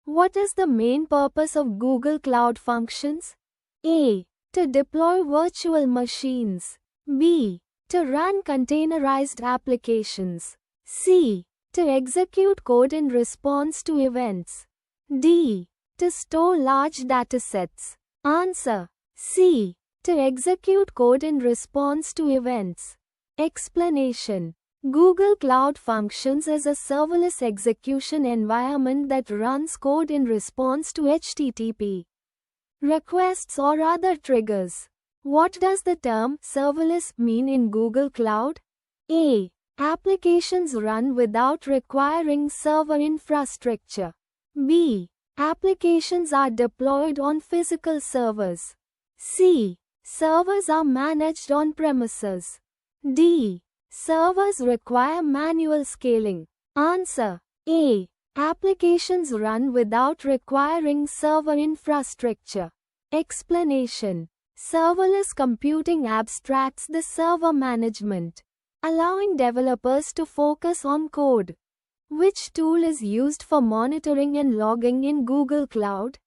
What is the main purpose of Google Cloud Functions? A. To deploy virtual machines. B. To run containerized applications. C. To execute code in response to events. D. To store large datasets. Answer. C. To execute code in response to events. Explanation. Google Cloud Functions is a serverless execution environment that runs code in response to HTTP requests or other triggers. What does the term serverless mean in Google Cloud? A. Applications run without requiring server infrastructure. B. Applications are deployed on physical servers. C. Servers are managed on premises. D. Servers require manual scaling. Answer. A. Applications run without requiring server infrastructure. Explanation. Serverless computing abstracts the server management, allowing developers to focus on code. Which tool is used for monitoring and logging in Google Cloud?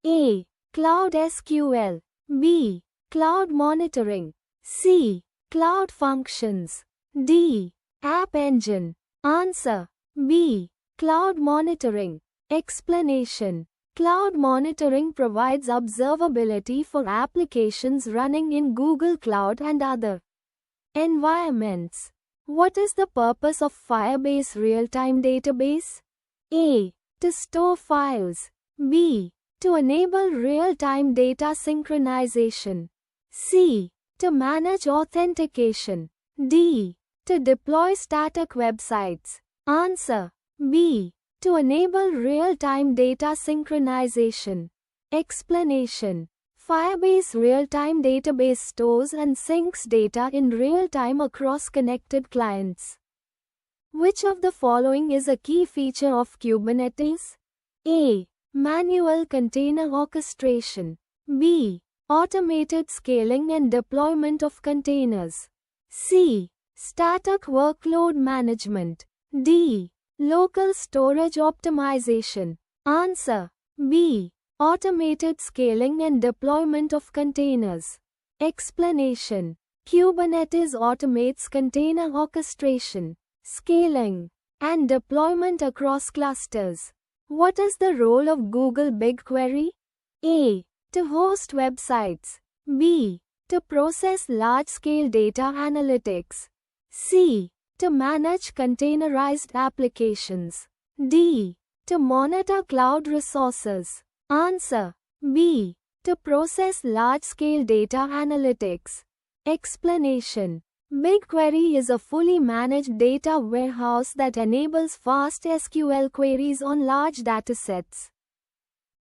A. Cloud SQL. B. Cloud Monitoring. C. Cloud Functions. D. App Engine. Answer. B. Cloud Monitoring. Explanation. Cloud monitoring provides observability for applications running in Google Cloud and other environments. What is the purpose of Firebase Real-Time Database? A. To store files. B. To enable real-time data synchronization. C. To manage authentication. D. To deploy static websites. Answer. B. To enable real-time data synchronization. Explanation. Firebase Real-Time Database stores and syncs data in real time across connected clients. Which of the following is a key feature of Kubernetes? A. Manual container orchestration. B. Automated scaling and deployment of containers. C. Static workload management. D. Local storage optimization. Answer. B. Automated scaling and deployment of containers. Explanation. Kubernetes automates container orchestration, scaling, and deployment across clusters. What is the role of Google BigQuery? A. To host websites. B. To process large-scale data analytics. C. To manage containerized applications. D. To monitor cloud resources. Answer. B. To process large-scale data analytics. Explanation. BigQuery is a fully managed data warehouse that enables fast SQL queries on large datasets.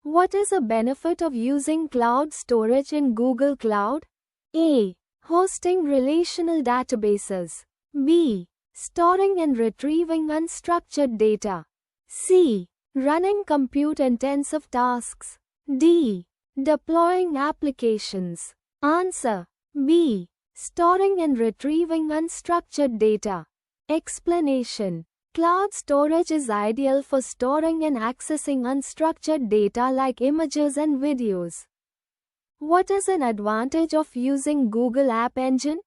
What is a benefit of using cloud storage in Google Cloud? A. Hosting relational databases. B. Storing and retrieving unstructured data. C. Running compute-intensive tasks. D. Deploying applications. Answer. B. Storing and retrieving unstructured data. Explanation. Cloud storage is ideal for storing and accessing unstructured data like images and videos. What is an advantage of using Google App Engine?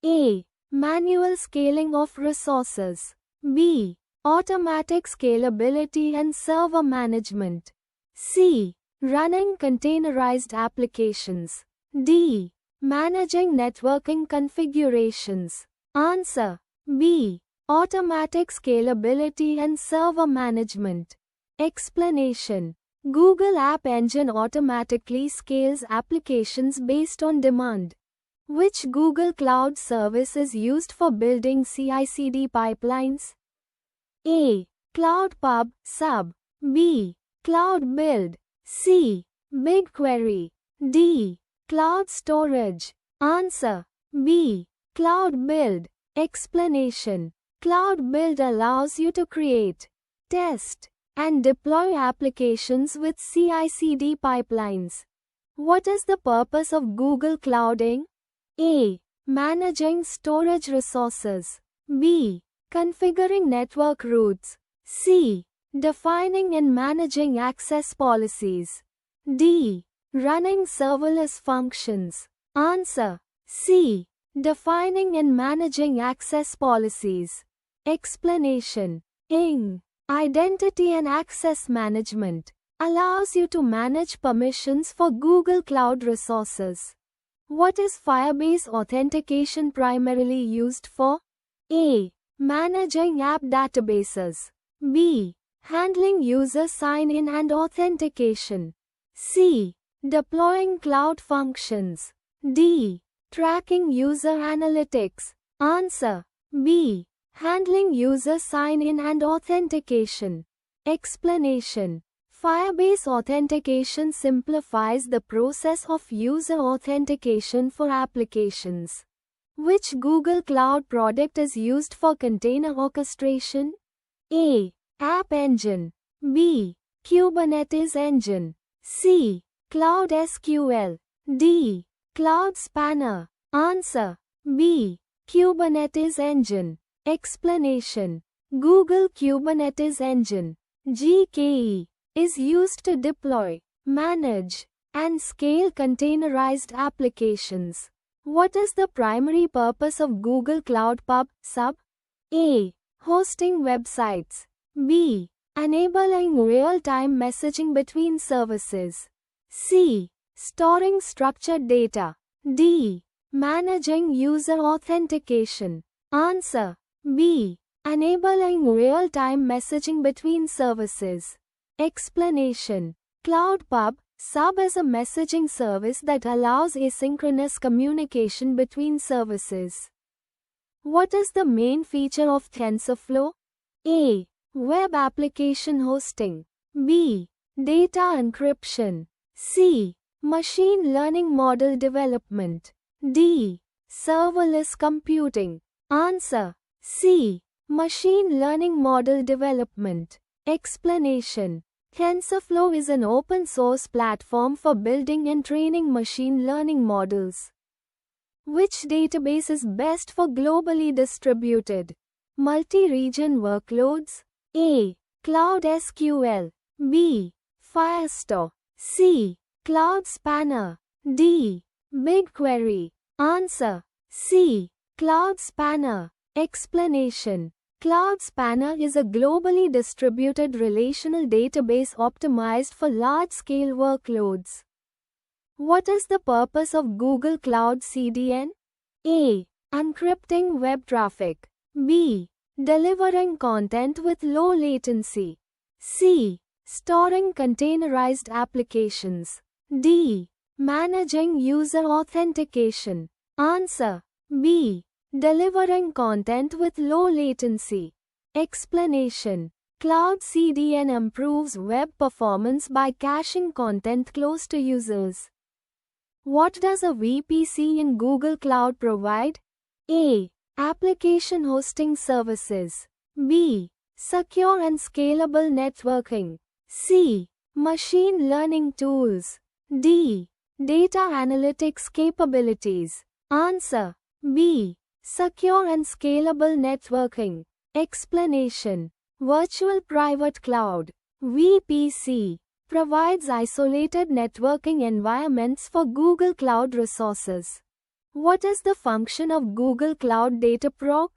A. Manual scaling of resources. B. Automatic scalability and server management. C. Running containerized applications. D. Managing networking configurations. Answer. B. Automatic scalability and server management. Explanation. Google App Engine automatically scales applications based on demand. Which Google Cloud service is used for building CI/CD pipelines? A. Cloud Pub, Sub. B. Cloud Build. C. BigQuery. D. Cloud Storage. Answer. B. Cloud Build. Explanation. Cloud Build allows you to create, test, and deploy applications with CI/CD pipelines. What is the purpose of Google Clouding? A. Managing storage resources. B. Configuring network routes. C. Defining and managing access policies. D. Running serverless functions. Answer. C. Defining and managing access policies. Explanation. IAM, Identity and Access Management, allows you to manage permissions for Google Cloud resources. What is Firebase Authentication primarily used for? A. Managing app databases. B. Handling user sign-in and authentication. C. Deploying cloud functions. D. Tracking user analytics. Answer. B. Handling user sign-in and authentication. Explanation. Firebase Authentication simplifies the process of user authentication for applications. Which Google Cloud product is used for container orchestration? A. App Engine. B. Kubernetes Engine. C. Cloud SQL. D. Cloud Spanner. Answer. B. Kubernetes Engine. Explanation. Google Kubernetes Engine (GKE) is used to deploy, manage, and scale containerized applications. What is the primary purpose of Google Cloud Pub Sub? A. Hosting websites. B. Enabling real-time messaging between services. C. Storing structured data. D. Managing user authentication. Answer. B. Enabling real-time messaging between services. Explanation. Cloud Pub Sub is a messaging service that allows asynchronous communication between services. What is the main feature of TensorFlow? A. Web application hosting. B. Data encryption. C. Machine learning model development. D. Serverless computing. Answer. C. Machine learning model development. Explanation. TensorFlow is an open-source platform for building and training machine learning models. Which database is best for globally distributed multi-region workloads? A. Cloud SQL. B. Firestore. C. Cloud Spanner. D. BigQuery. Answer. C. Cloud Spanner. Explanation. Cloud Spanner is a globally distributed relational database optimized for large-scale workloads. What is the purpose of Google Cloud CDN? A. Encrypting web traffic. B. Delivering content with low latency. C. Storing containerized applications. D. Managing user authentication. Answer. B. Delivering content with low latency. Explanation. Cloud CDN improves web performance by caching content close to users. What does a VPC in Google Cloud provide? A. Application hosting services. B. Secure and scalable networking. C. Machine learning tools. D. Data analytics capabilities. Answer. B. Secure and scalable networking. Explanation. Virtual Private Cloud (VPC) provides isolated networking environments for Google Cloud resources. What is the function of Google Cloud Dataproc?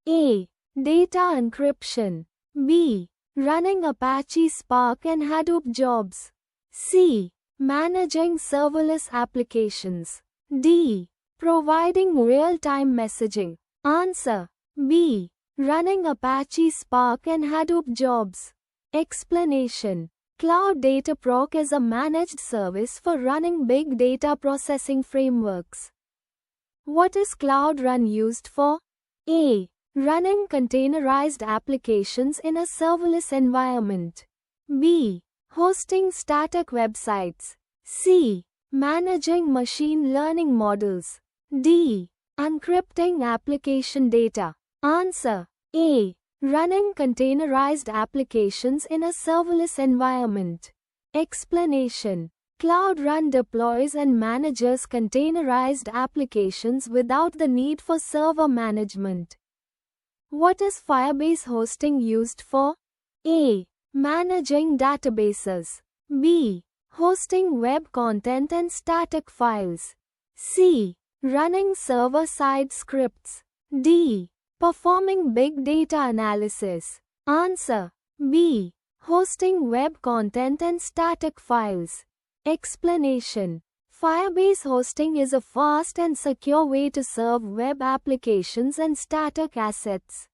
A. Data encryption. B. Running Apache Spark and Hadoop jobs. C. Managing serverless applications. D. Providing real-time messaging. Answer. B. Running Apache Spark and Hadoop jobs. Explanation. Cloud Dataproc is a managed service for running big data processing frameworks. What is Cloud Run used for? A. Running containerized applications in a serverless environment. B. Hosting static websites. C. Managing machine learning models. D. Encrypting application data. Answer. A. Running containerized applications in a serverless environment. Explanation. Cloud Run deploys and manages containerized applications without the need for server management. What is Firebase hosting used for? A. Managing databases. B. Hosting web content and static files. C. Running server-side scripts. D. Performing big data analysis. Answer. B. Hosting web content and static files. Explanation. Firebase hosting is a fast and secure way to serve web applications and static assets.